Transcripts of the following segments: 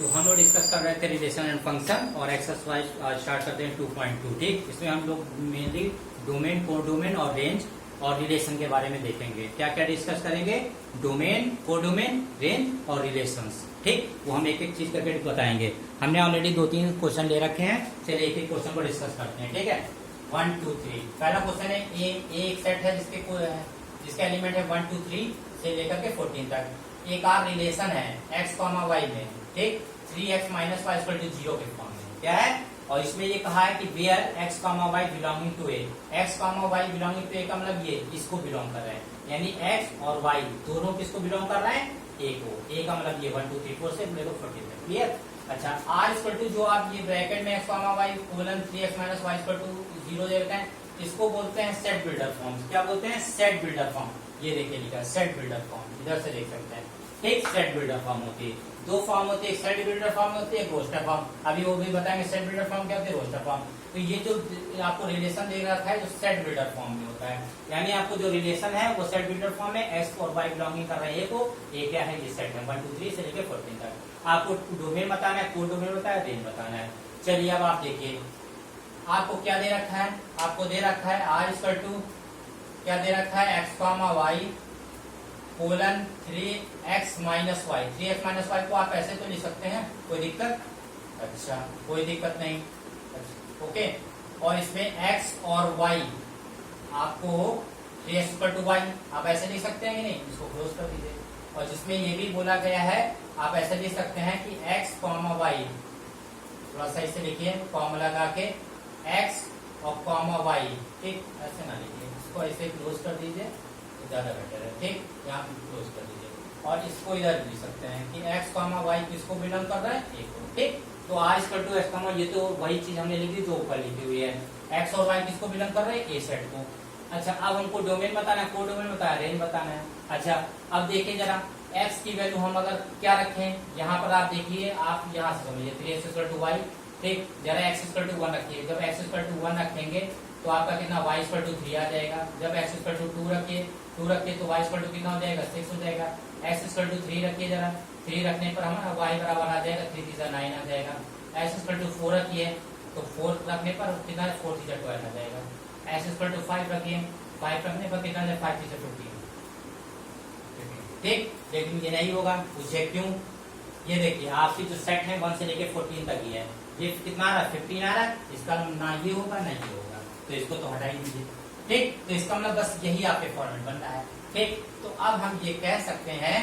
तो हम लोग डिस्कस कर रहे थे रिलेशन एंड फंक्शन और एक्सरसाइज स्टार्ट करते हैं 2.2। ठीक, इसमें हम लोग मेनली डोमेन, कोडोमेन और रेंज और रिलेशन के बारे में देखेंगे। क्या क्या डिस्कस करेंगे? डोमेन, कोडोमेन, रेंज और रिलेशंस। ठीक, वो हम एक एक चीज करके बताएंगे। हमने ऑलरेडी 2-3 क्वेश्चन ले रखे हैं, चलिए एक एक क्वेश्चन को डिस्कस करते हैं। ठीक है, 1 2 3। पहला क्वेश्चन है ए एक सेट है जिसके एलिमेंट है 1 2 3 से लेकर के 14 तक। एक आर रिलेशन है x, y में। ठीक, 3x minus y equal to 0 के फॉर्म में। क्या है? और इसमें ये कहा है कि where x, y belonging to A. x, y belonging to A का मतलब ये इसको बिलोंग कर रहे हैं, यानी x और y दोनों किसको बिलोंग कर रहे हैं? ए को। ए का मतलब ये 1 2 3 4 से लेकर 14 तक। क्लियर? अच्छा, r इक्वल टू जो आप ये ब्रैकेट में x, y colon 3x minus y equal to 0 देते हैं, इसको बोलते हैं सेट बिल्डर फॉर्म। क्या बोलते हैं? Set builder form. ये देखिए लिखा है सेट बिल्डर फॉर्म, इधर से देख सकते हैं। एक सेट बिल्डर फॉर्म होती है, दो फॉर्म होती है, एक सेट बिल्डर फॉर्म होती है, एक रोस्टर फॉर्म। अभी वो भी बताएंगे सेट बिल्डर फॉर्म क्या होती है, रोस्टर फॉर्म। तो ये जो आपको रिलेशन दे रखा है जो सेट बिल्डर फॉर्म में होता है, यानी आपको जो रिलेशन है वो सेट बिल्डर फॉर्म में एक्स और वाई बिलोंगिंग कर रहे हैं को। ये क्या है? ये सेट है 1 2 3 से लेकर 14 तक। आपको डोमेन बताना है, कोड डोमेन बताना है, रेंज बताना है। चलिए अब आप देखिए, आपको क्या दे रखा है? आपको दे रखा है आर इक्वल टू क्या दे रखा है? X, y colon 3x minus y. 3x minus y को आप ऐसे तो लिख सकते हैं, कोई दिक्कत? अच्छा, कोई दिक्कत नहीं। अच्छा, ओके। और इसमें x और y आपको 3x इक्वल टू वाई आप ऐसे लिख सकते हैं कि नहीं? इसको क्लोज कर दीजिए। और जिसमें ये भी बोला गया है आप ऐसे लिख सकते हैं कि x, y थोड़ा सा इसे लिखिए कॉमा लगा के x और y। ठीक, ऐसे ना लिखिए, इसको ऐसे क्लोज कर दीजिए, ज्यादा बेटर है। ठीक, यहाँ क्लोज कर दीजिए। और इसको इधर लिख सकते हैं कि x, y किसको बिलोंग कर रहा है? ए को। ठीक, तो r इक्वल टू x, ये तो वही चीज हमने लिखी जो ऊपर लिखी हुई है। x और y किसको बिलोंग कर रहे हैं? ए सेट को। अच्छा, अब हमको डोमेन बताना है, कोड डोमेन बताना है, रेंज बताना है। अच्छा, अब देखिए जरा x की वैल्यू हम अगर क्या रखें, यहाँ पर आप देखिए, आप यहाँ से समझिए 3x इक्वल टू वाई। ठीक, जरा x इक्वल टू 1 रखिए। जब x इक्वल टू 1 रखेंगे तो आपका कितना? y इक्वल टू 3 आ जाएगा। जब x इक्वल टू 2 रखिए तो y इक्वल टू कितना हो जाएगा? 6 हो जाएगा। x इक्वल टू 3 रखिए, जरा 3 रखने पर हमारा y बराबर आ जाएगा 3 3 9 आ जाएगा। x इक्वल टू 4 रखिए तो 4 रखने पर कितना? 4 3 12 आ जाएगा। x इक्वल टू 5 रखिए, 5 रखने पर कितना? 5 3 15। ठीक, लेकिन ये नहीं होगा। पूछे क्यों? ये देखिए आपकी जो सेट है 1 से लेकर 14 तक ही है, ये कितना आ रहा है? 15 आ रहा है। इसका ना ये होगा ना ये होगा, तो इसको तो हटा ही दीजिए। ठीक, तो इसका मतलब बस यही आपके फॉर्मेट बन रहा है। ठीक, तो अब हम ये कह सकते हैं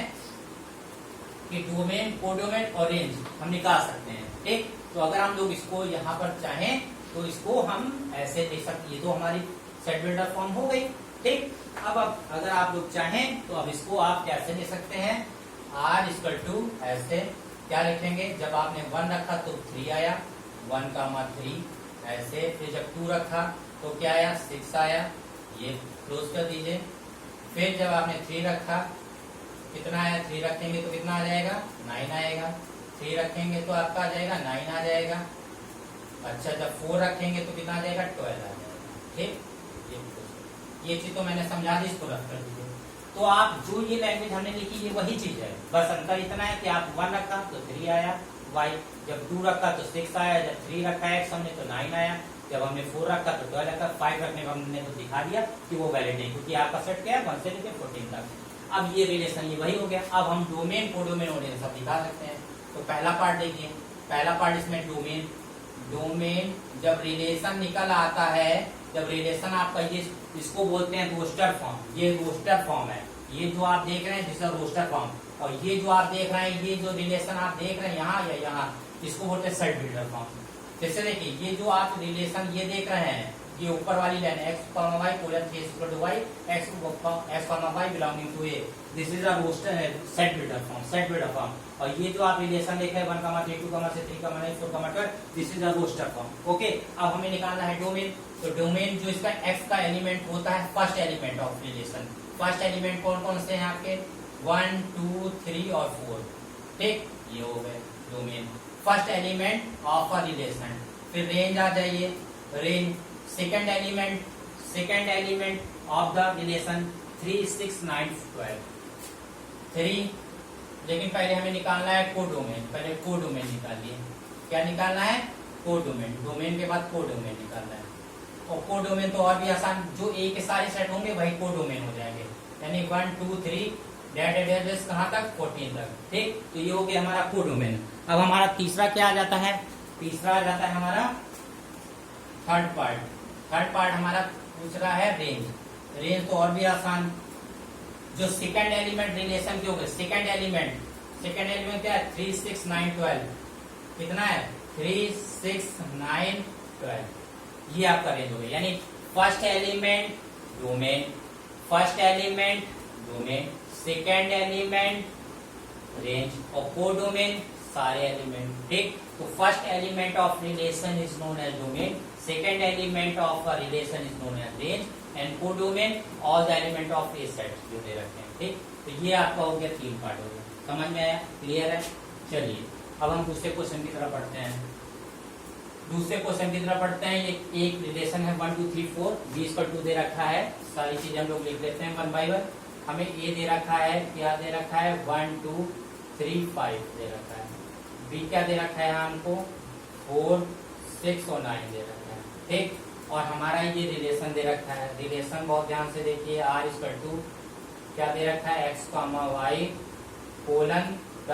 कि डोमेन, कोडोमेन और रेंज हम निकाल सकते हैं। ठीक, तो अगर हम लोग इसको यहाँ पर चाहें तो इसको हम ऐसे लिख सकते, ये तो हमारी सेट बिल्डर फॉर्म हो गई। ठीक, अब अगर आप लोग चाहें तो अब इसको आप कैसे लिख सकते हैं? r इक्वल टू ऐसे क्या लिखेंगे? जब आपने 1 रखा तो 3 आया, 1 3 ऐसे। फिर जब 2 रखा तो क्या आया? 6 आया, ये क्लोज कर दीजिए। फिर जब आपने 3 रखा कितना आया? 3 रखेंगे तो कितना आ जाएगा? 9 आएगा। 3 रखेंगे तो आपका आ जाएगा 9 आ जाएगा। अच्छा, जब 4 रखेंगे तो कितना आ जाएगा? 12 आ जाएगा। ठीक, ये चीज तो मैंने समझा दी, इसको रख कर दीजिए। तो आप जो ये लैंग्वेज हमने लिखी ये वही चीज है, बस अंतर इतना है कि आप 1 रखा तो 3 आया y, जब 2 रखा तो 6 आया, जब 3 रखा x हमने तो 9 आया, जब हमने 4 रखा तो 12 रखा। 5 रखने में हमने तो दिखा दिया कि वो वैलिड नहीं, क्योंकि आपका सेट क्या है 1 से लेकर 14 तक। अब ये रिलेशन ये वही हो गया। अब हम डोमेन, कोडोमेन और रेंज सब दिखा सकते हैं। तो पहला पार्ट देखिए, पहला पार्ट इसमें डोमेन। डोमेन जब रिलेशन निकल आता है, जब रिलेशन आपका ये इसको बोलते हैं रोस्टर फॉर्म। ये रोस्टर फॉर्म है, ये जो आप देख रहे हैं दिस इज रोस्टर फॉर्म। और ये जो आप देख रहे हैं, ये जो रिलेशन आप देख रहे हैं यहाँ या यहाँ, इसको बोलते हैं सेट बिल्डर फॉर्म। जैसे देखिए, ये जो आप रिलेशन ये देख रहे हैं, ये ऊपर वाली line x, y colon 3 equal to y, x, y belonging to a, this is a roster set builder form, set builder form. और ये जो आप रिलेशन देख रहे हैं 1 3 2 3 9 4 12, this is a roster form. Okay, अब हमें निकालना है डोमेन। तो डोमेन जो इसका x का एलिमेंट होता है, first element of relation. First element कौन कौन से हैं आपके? 1 2 3 और 4। ठीक, ये हो गए domain, first element of a relation. फिर रेंज आ जाइए, range second element of the relation 3 6 9 12। 3 लेकिन पहले हमें निकालना है कोडोमेन। पहले कोडोमेन निकालिए। क्या निकालना है? कोडोमेन। डोमेन के बाद कोडोमेन निकालना है। और कोडोमेन तो और भी आसान, जो ए के सारे सेट होंगे वही कोडोमेन हो जाएंगे, यानी 1 2 3 डेट एड्रेस कहाँ तक? 14 तक। ठीक, तो ये हो गया हमारा कोडोमेन। अब हमारा तीसरा क्या आ जाता है? तीसरा आ जाता है हमारा थर्ड पार्ट। थर्ड पार्ट हमारा पूछ रहा है रेंज। रेंज तो और भी आसान, जो सेकंड एलिमेंट रिलेशन के हो गए। सेकंड एलिमेंट क्या है? 3 6 9 12। कितना है? 3 6 9 12। ये आपका रेंज हो गया, यानी first element domain, first element domain, second element range और कोडोमेन सारे एलिमेंट। ठीक, तो first element of relation is known as domain, second element of relation is known as range and codomain all the element of a set जो दे रखे हैं। ठीक, तो ये आपका हो गया 3 पार्ट हो गया। समझ में आया? क्लियर है? चलिए अब हम दूसरे क्वेश्चन की तरफ पढ़ते हैं। दूसरे क्वेश्चन की तरफ पढ़ते हैं। ये एक रिलेशन है 1 2 3 4, b/2 दे रखा है। सारी चीजें हम लोग लिख लेते हैं 1 बाय 1। हमें ए दे रखा है, क्या दे रखा है? 1 2 3 5 दे रखा है। बी क्या दे रखा है हमको? 4 6 और 9 दे रखा है। ठीक, और हमारा ये रिलेशन दे रखा है। रिलेशन बहुत ध्यान से देखिए। r क्या दे रखा है? x, y colon the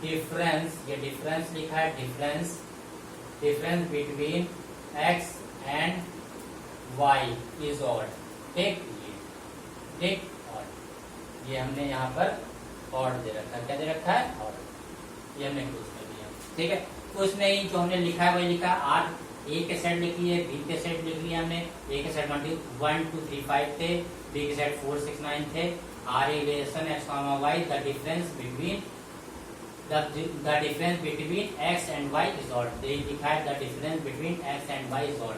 difference, ये डिफरेंस लिखा है, difference between x and y is odd. ठीक, ठीक, और ये हमने यहाँ पर ऑड दे रखा है। क्या दे रखा है? ऑड। ये हमने क्लोज कर दिया। ठीक है, कुछ नहीं, जो हमने लिखा है वही लिखा। आर ए के सेट लिख लिए, बी के सेट लिख लिया हमने। ए के सेट 1 2 3 5 थे, बी के सेट 4 6 9 थे। R relation x, y the difference between x and y is odd. लिखा है the difference between x and y is odd.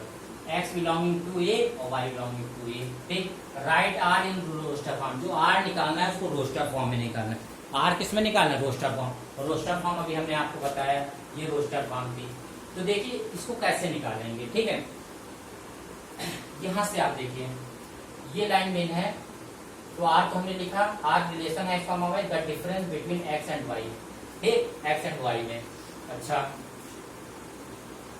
x belonging to a और y बिलोंगिंग टू a। ठीक, write r in roster form. जो r निकालना है उसको roster form में निकालना है। r किस में निकालना है? Roster form. रोस्टर फॉर्म अभी हमने आपको बताया, ये रोस्टर फॉर्म थी। तो देखिए इसको कैसे निकालेंगे। ठीक है, यहां से आप देखिए ये लाइन मेन है, तो r को हमने लिखा, r रिलेशन है x, y the difference between x and y। ठीक, x एंड y में। अच्छा,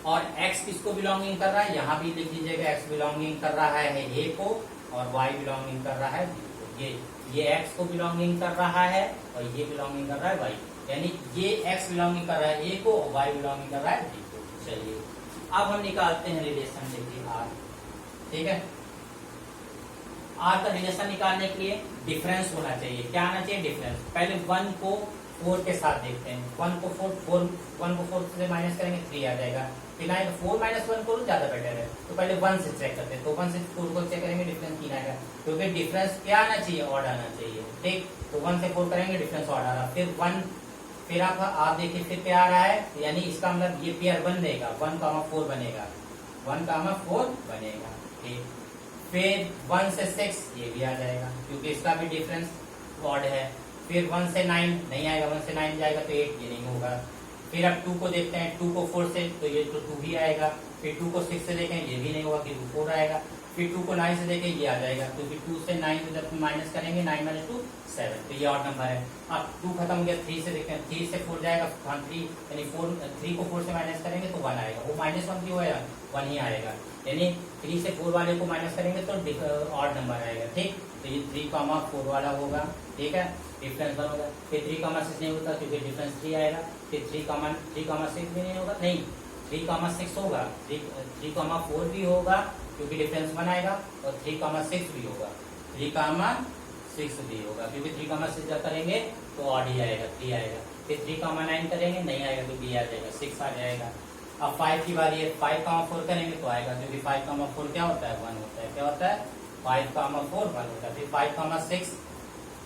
और x किसको बिलोंगिंग कर रहा है? यहाँ भी लिख लीजिएगा, x बिलोंगिंग कर रहा है a को और y बिलोंगिंग कर रहा है b को। ये x को बिलोंगिंग कर रहा है और ये बिलोंगिंग कर रहा है y, यानी ये x बिलोंगिंग कर रहा है a को और y बिलोंगिंग कर रहा है b को। चलिए अब हम निकालते हैं रिलेशन। देखिए r, ठीक है, r का रिलेशन निकालने के लिए डिफरेंस होना चाहिए। क्या आना चाहिए? डिफरेंस। पहले 1 को 4 के साथ देखते हैं। 1 को 4 से माइनस करेंगे 3 आ जाएगा। फिर आएगा 4 - 1 करो, ज्यादा बेटर है। तो पहले 1 से चेक करते हैं। तो 1 से 4 को चेक करेंगे, डिफरेंस 3 आएगा, क्योंकि डिफरेंस क्या आना चाहिए? ऑड आना चाहिए। ठीक, तो 1 से 4 करेंगे, डिफरेंस ऑड आ रहा। फिर आप देखिए फिर क्या आ रहा है, यानी इसका मतलब ये पेयर बनेगा, 1,4 बनेगा, 1,4 बनेगा। ठीक, फिर 1 से 6 ये भी आ जाएगा, क्योंकि इसका भी डिफरेंस ऑड है। फिर 1 से 9 नहीं आएगा, 1 से 9 जाएगा तो 8, ये नहीं होगा। फिर अब 2 को देखते हैं, 2 को 4 से, तो ये तो 2 भी आएगा। फिर 2 को 6 से देखें, ये भी नहीं होगा, फिर 4 आएगा। फिर 2 को 9 से देखें, ये आ जाएगा, क्योंकि 2 से 9 को जब माइनस करेंगे 9 - 2 7, तो ये ऑड नंबर है। अब 2 खत्म हो गया, 3 से देखें, 3 से 4 जाएगा, 3 यानी 3 को 4 से माइनस करेंगे तो 1 आएगा। वो -1 क्यों आएगा? 1 ही आएगा, यानी 3 से 4 वाले को माइनस करेंगे तो ऑड नंबर आएगा। ठीक, तो ये 3,4 वाला होगा। ठीक है, डिफरेंस 1 होगा। फिर 3,6 नहीं होता, क्योंकि डिफरेंस 3 आएगा। फिर 3,6 भी नहीं होगा, नहीं 3,6 होगा, 3,4 भी होगा, क्योंकि डिफरेंस 1 आएगा, और 3,6 भी होगा, 3,6 भी होगा, क्योंकि 3,6 जब करेंगे तो ऑड ही आएगा, 3 आएगा। फिर 3,9 करेंगे, नहीं आएगा तो b आ जाएगा, 6 आ जाएगा। अब 5 की बारी है, 5,4 करेंगे तो आएगा, क्योंकि 5,4 क्या होता है? 1 होता है। क्या होता है? 5,4 1 होता है। फिर 5,6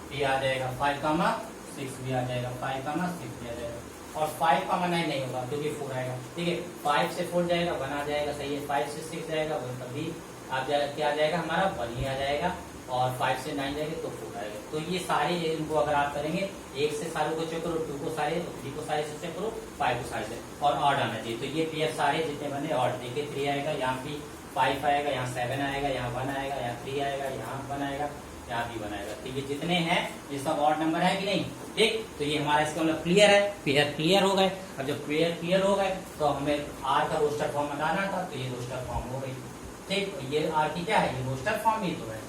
भी आ जाएगा, 5,6 भी आ जाएगा, 5,6 भी आ जाएगा, और 5,9 नहीं होगा, क्योंकि 4 आएगा। ठीक है, 5 से 4 जाएगा, 1 आ जाएगा, सही है। 5 से 6 जाएगा, 1 तभी क्या आ जाएगा हमारा? 1 ही आ जाएगा। और 5 से 9 जाएंगे तो 4 आएगा। तो ये सारे इनको अगर आप करेंगे, 1 से सारे को चेक करो, 2 को सारे, 3 को सारे से चेक करो, 5 को सारे से, और ऑड आना चाहिए। तो ये पेयर सारे जितने बने ऑड, देखिए 3 आएगा, यहाँ भी 5 आएगा, यहाँ 7 आएगा, यहाँ 1 आएगा, यहाँ 3 आएगा, यहाँ 1 आएगा, यहाँ भी बनाएगा। तो ये जितने हैं ये सब ऑड नंबर है कि नहीं, ठीक। तो ये हमारा इसका मतलब क्लियर है, क्लियर हो गए। और जब क्लियर हो गए तो हमें आर का रोस्टर फॉर्म बताना था, तो ये रोस्टर फॉर्म हो गई, ठीक। ये आर की क्या है, ये रोस्टर फॉर्म ही तो है।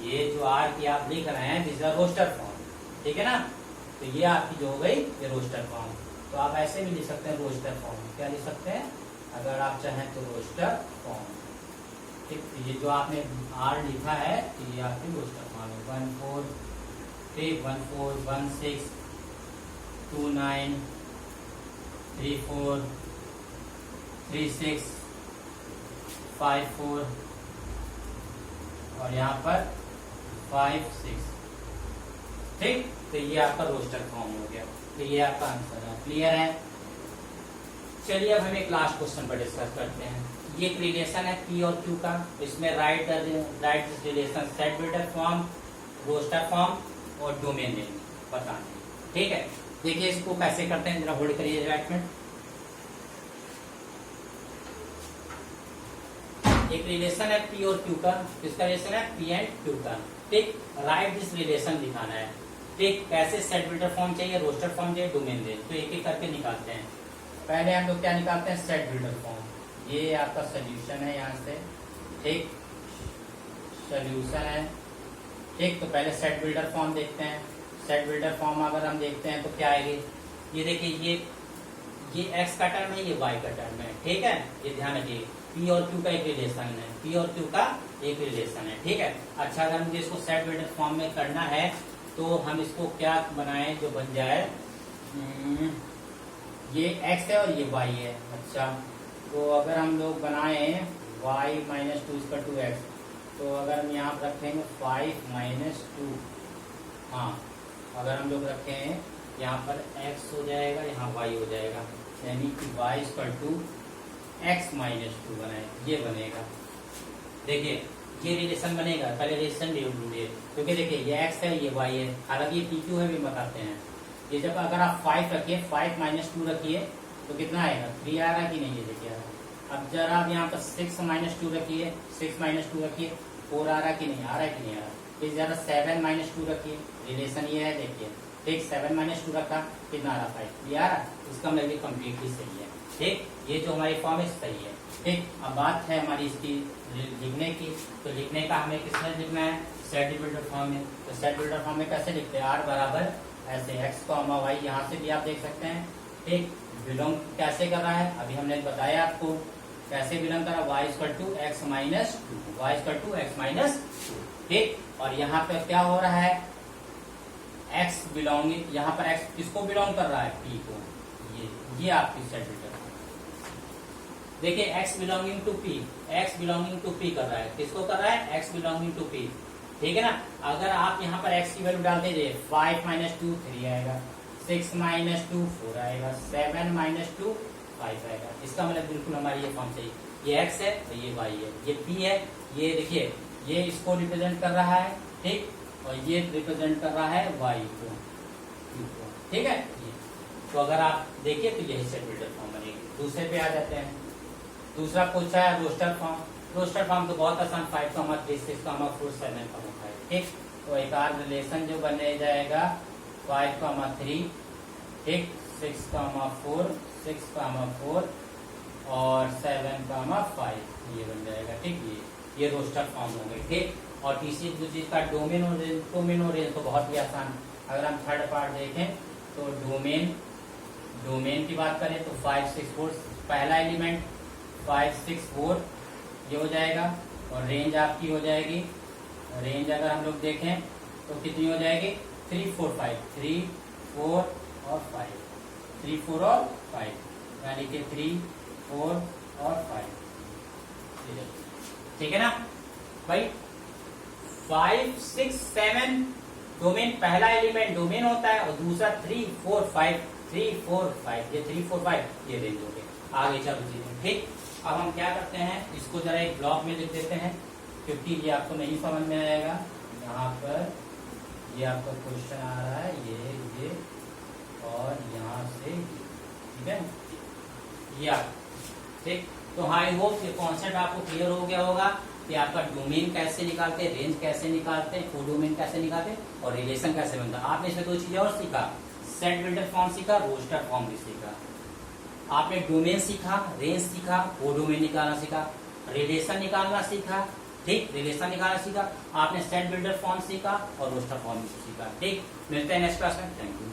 ये जो आर की आप लिख रहे हैं दिस इज रोस्टर फॉर्म, ठीक है ना। तो ये आपकी जो हो गई ये रोस्टर फॉर्म। तो आप ऐसे भी लिख सकते हैं रोस्टर फॉर्म, क्या लिख सकते हैं अगर आप चाहें तो रोस्टर फॉर्म, ठीक। तो ये जो आपने आर लिखा है तो ये आपकी रोस्टर फॉर्म है। 1 4 3 1 4 1 6 2 9 3 4 3 6 5 4 और यहाँ पर 5 6, ठीक। तो ये आपका रोस्टर फॉर्म हो गया। तो ये आपका आंसर है, क्लियर है। चलिए अब हम एक लास्ट क्वेश्चन पर डिस्कस करते हैं। ये एक रिलेशन है पी और क्यू का, इसमें write this relation set builder form, roster form और डोमेन नेम बताना है, ठीक है। देखिए इसको कैसे करते हैं, जरा होल्ड करिए एक मिनट। एक रिलेशन है पी और क्यू का, किसका रिलेशन है पी एंड क्यू का, ठीक। राइट दिस रिलेशन दिखाना है, ठीक। कैसे सेट बिल्डर फॉर्म चाहिए, रोस्टर फॉर्म चाहिए, डोमेन चाहिए, तो एक एक करके निकालते हैं। पहले हम लोग क्या निकालते हैं, सेट बिल्डर फॉर्म। ये आपका सोल्यूशन है यहाँ से, ठीक, सोल्यूशन है, ठीक। तो पहले सेट बिल्डर फॉर्म देखते हैं। सेट बिल्डर फॉर्म अगर हम देखते हैं तो क्या आएगी, ये देखिए ये एक्स का टर्म है, ये वाई का टर्म है, ठीक है। ये ध्यान रखिए पी और क्यू का एक रिलेशन है, पी और क्यू का एक रिलेशन है, ठीक है। अच्छा अगर मुझे इसको सेट बिल्डर फॉर्म में करना है तो हम इसको क्या बनाएं जो बन जाए, ये x है और ये y है। अच्छा तो अगर हम लोग बनाए y माइनस 2 इसका 2x, तो अगर हम यहाँ पर रखेंगे 5 माइनस 2, हाँ अगर हम लोग रखें यहाँ पर x हो जाएगा, यहाँ y हो जाएगा, यानी कि y इसका 2 x माइनस 2 बनाए, ये बनेगा। देखिए ये रिलेशन बनेगा, पहले रिलेशन ढूंढिए, क्योंकि देखिए ये x है ये y है, हालांकि ये pq है भी बताते हैं। ये जब अगर आप 5 रखिए, 5 माइनस 2 रखिए तो कितना आएगा, 3 आ रहा है कि नहीं, ये देखिए। अब जरा आप यहाँ पर 6 माइनस 2 रखिए, 6 माइनस 2 रखिए, 4 आ रहा है कि नहीं, आ रहा है कि नहीं आ रहा। फिर जरा 7 माइनस 2 रखिए, रिलेशन ये है देखिए, ठीक। 7 माइनस 2 रखा, कितना आ रहा, 5, ये आ रहा, इसका मतलब ये कम्प्लीटली सही है, ठीक। ये जो हमारी फॉर्म है सही है, ठीक। अब बात है हमारी इसकी लिखने की, तो लिखने का हमें किसमें लिखना है, सेट बिल्डर फॉर्म में। तो सेट बिल्डर फॉर्म में कैसे लिखते हैं, आर बराबर ऐसे x कॉमा वाई, यहाँ से भी आप देख सकते हैं, ठीक। बिलोंग कैसे कर रहा है, अभी हमने बताया आपको कैसे बिलोंग कर रहा है, y equal to x minus 2, y equal to x minus 2, ठीक। और यहाँ पर क्या हो रहा है, x बिलोंगिंग, यहाँ पर x किसको बिलोंग कर रहा है, p को, ये आपकी सेट बिल्डर। देखिए x belonging to p, x belonging to p कर रहा है, किसको कर रहा है, x बिलोंगिंग टू p, ठीक है ना। अगर आप यहाँ पर x की वैल्यू डाल दीजिए, 5 माइनस 2 3 आएगा, 6 माइनस 2 4 आएगा, 7 माइनस 2 5 आएगा। इसका मतलब बिल्कुल हमारी ये फॉर्म सही, ये x है तो ये y है, ये p है, ये देखिए ये इसको रिप्रेजेंट कर रहा है, ठीक, और ये रिप्रेजेंट कर रहा है y को, ठीक है। तो अगर आप देखिए तो यही सेट बिल्डर फॉर्म बनेगी। दूसरे पे आ जाते हैं, दूसरा पूछा है रोस्टर फॉर्म। रोस्टर फॉर्म तो बहुत आसान, 5 3 6 4 7 5, ठीक। तो एक आर रिलेशन जो बने जाएगा 5 3, ठीक, 6 4 6 4 और 7 5, ये बन जाएगा, ठीक। ये रोस्टर फॉर्म हो गई, ठीक। और तीसरी दूसरी का डोमेन और रेंज तो बहुत ही आसान। अगर हम थर्ड पार्ट देखें तो डोमेन की बात करें तो 5 6 4 पहला एलिमेंट 5 6 4 ये हो जाएगा, और रेंज आपकी हो जाएगी, रेंज अगर हम लोग देखें तो कितनी हो जाएगी, 3 4 5, 3 4 और 5, 3 4 और 5, यानी कि 3 4 और 5, ठीक है ना भाई। 5 6 7 डोमेन, पहला एलिमेंट डोमेन होता है, और दूसरा 3 4 5, 3 4 5, ये 3 4 5 ये रेंज हो गए। आगे चलो चीजें, ठीक। अब हम क्या करते हैं, इसको जरा एक ब्लॉक में लिख देते हैं, क्योंकि ये आपको नहीं समझ में आएगा। यहाँ पर ये आपका क्वेश्चन आ रहा है, ये और यहाँ से, ठीक है, ये आप, ठीक। तो आई होप ये कॉन्सेप्ट आपको क्लियर हो गया होगा। कि आपका डोमेन कैसे निकालते हैं, रेंज कैसे निकालते हैं, कोडोमेन कैसे निकालते हैं और रिलेशन कैसे बनता है। आपने इसमें दो चीजें और सीखा, सेट बिल्डर फॉर्म सीखा, रोस्टर फॉर्म भी सीखा। आपने डोमेन सीखा, रेंज सीखा, कोडोमेन निकालना सीखा, रिलेशन निकालना सीखा, ठीक, रिलेशन निकालना सीखा। आपने सेट बिल्डर फॉर्म सीखा और रोस्टर फॉर्म सीखा। ठीक, मिलते हैं नेक्स्ट क्लास में। Thank you.